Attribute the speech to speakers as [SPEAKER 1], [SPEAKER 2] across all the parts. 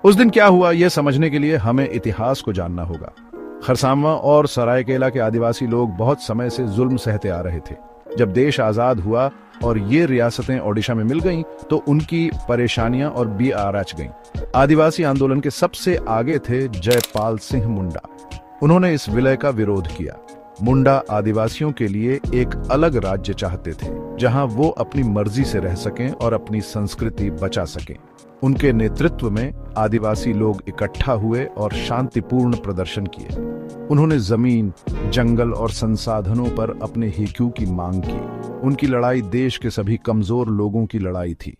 [SPEAKER 1] उस दिन क्या हुआ, यह समझने के लिए हमें इतिहास को जानना होगा। खरसांवा और सरायकेला के आदिवासी लोग बहुत समय से जुल्म सहते आ रहे थे। जब देश आजाद हुआ और ये रियासतें ओडिशा में मिल गईं, तो उनकी परेशानियां और भी आराच गईं। आदिवासी आंदोलन के सबसे आगे थे जयपाल सिंह मुंडा। उन्होंने इस विलय का विरोध किया। मुंडा आदिवासियों के लिए एक अलग राज्य चाहते थे, जहां वो अपनी मर्जी से रह सकें और अपनी संस्कृति बचा सकें। उनके नेतृत्व में आदिवासी लोग इकट्ठा हुए और शांतिपूर्ण प्रदर्शन किए। उन्होंने जमीन, जंगल और संसाधनों पर अपने हकों की मांग की। उनकी लड़ाई देश के सभी कमजोर लोगों की लड़ाई थी।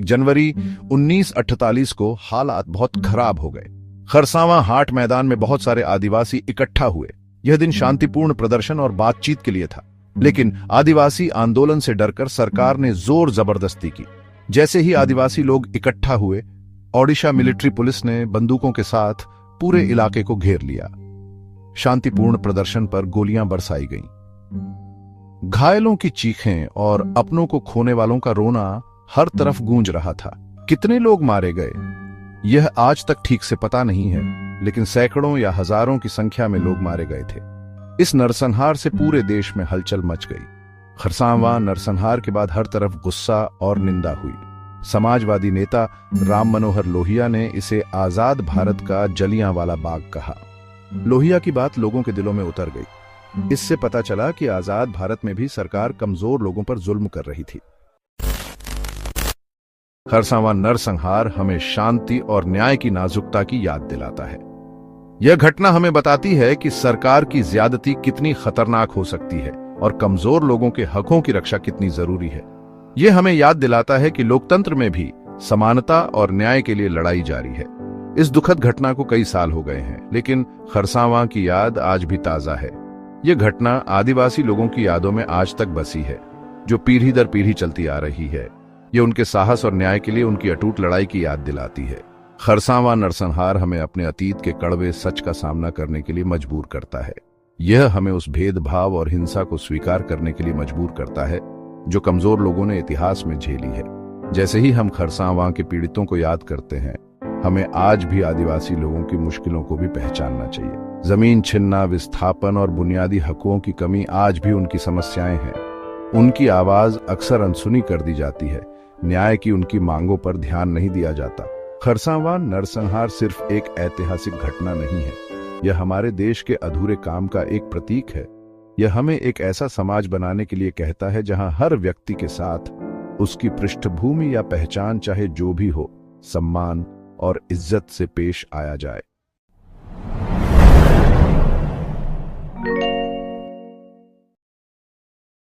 [SPEAKER 1] जनवरी 1948 को हालात बहुत खराब हो गए। खरसांवा हाट मैदान में बहुत सारे आदिवासी इकट्ठा हुए। यह दिन शांतिपूर्ण प्रदर्शन और बातचीत के लिए था, लेकिन आदिवासी आंदोलन से डरकर सरकार ने जोर जबरदस्ती की। जैसे ही आदिवासी लोग इकट्ठा हुए, ओडिशा मिलिट्री पुलिस ने बंदूकों के साथ पूरे इलाके को घेर लिया। शांतिपूर्ण प्रदर्शन पर गोलियां बरसाई गईं। घायलों की चीखें और अपनों को खोने वालों का रोना हर तरफ गूंज रहा था। कितने लोग मारे गए, यह आज तक ठीक से पता नहीं है, लेकिन सैकड़ों या हजारों की संख्या में लोग मारे गए थे। इस नरसंहार से पूरे देश में हलचल मच गई। खरसांवा नरसंहार के बाद हर तरफ गुस्सा और निंदा हुई। समाजवादी नेता राम मनोहर लोहिया ने इसे आजाद भारत का जलियांवाला बाग कहा। लोहिया की बात लोगों के दिलों में उतर गई। इससे पता चला कि आजाद भारत में भी सरकार कमजोर लोगों पर जुल्म कर रही थी। खरसांवा नरसंहार हमें शांति और न्याय की नाजुकता की याद दिलाता है। यह घटना हमें बताती है कि सरकार की ज्यादती कितनी खतरनाक हो सकती है और कमजोर लोगों के हकों की रक्षा कितनी जरूरी है। यह हमें याद दिलाता है कि लोकतंत्र में भी समानता और न्याय के लिए लड़ाई जारी है। इस दुखद घटना को कई साल हो गए हैं, लेकिन खरसांवा की याद आज भी ताजा है। यह घटना आदिवासी लोगों की यादों में आज तक बसी है, जो पीढ़ी दर पीढ़ी चलती आ रही है। यह उनके साहस और न्याय के लिए उनकी अटूट लड़ाई की याद दिलाती है। खरसांवा नरसंहार हमें अपने अतीत के कड़वे सच का सामना करने के लिए मजबूर करता है। यह हमें उस भेदभाव और हिंसा को स्वीकार करने के लिए मजबूर करता है जो कमजोर लोगों ने इतिहास में झेली है। जैसे ही हम खरसांवा के पीड़ितों को याद करते हैं, हमें आज भी आदिवासी लोगों की मुश्किलों को भी पहचानना चाहिए। जमीन छिनना, विस्थापन और बुनियादी हकों की कमी आज भी उनकी समस्याएं हैं। उनकी आवाज अक्सर अनसुनी कर दी जाती है। न्याय की उनकी मांगों पर ध्यान नहीं दिया जाता। खरसांवा नरसंहार सिर्फ एक ऐतिहासिक घटना नहीं है, यह हमारे देश के अधूरे काम का एक प्रतीक है। यह हमें एक ऐसा समाज बनाने के लिए कहता है जहां हर व्यक्ति के साथ उसकी पृष्ठभूमि या पहचान चाहे जो भी हो, सम्मान और इज्जत से पेश आया जाए।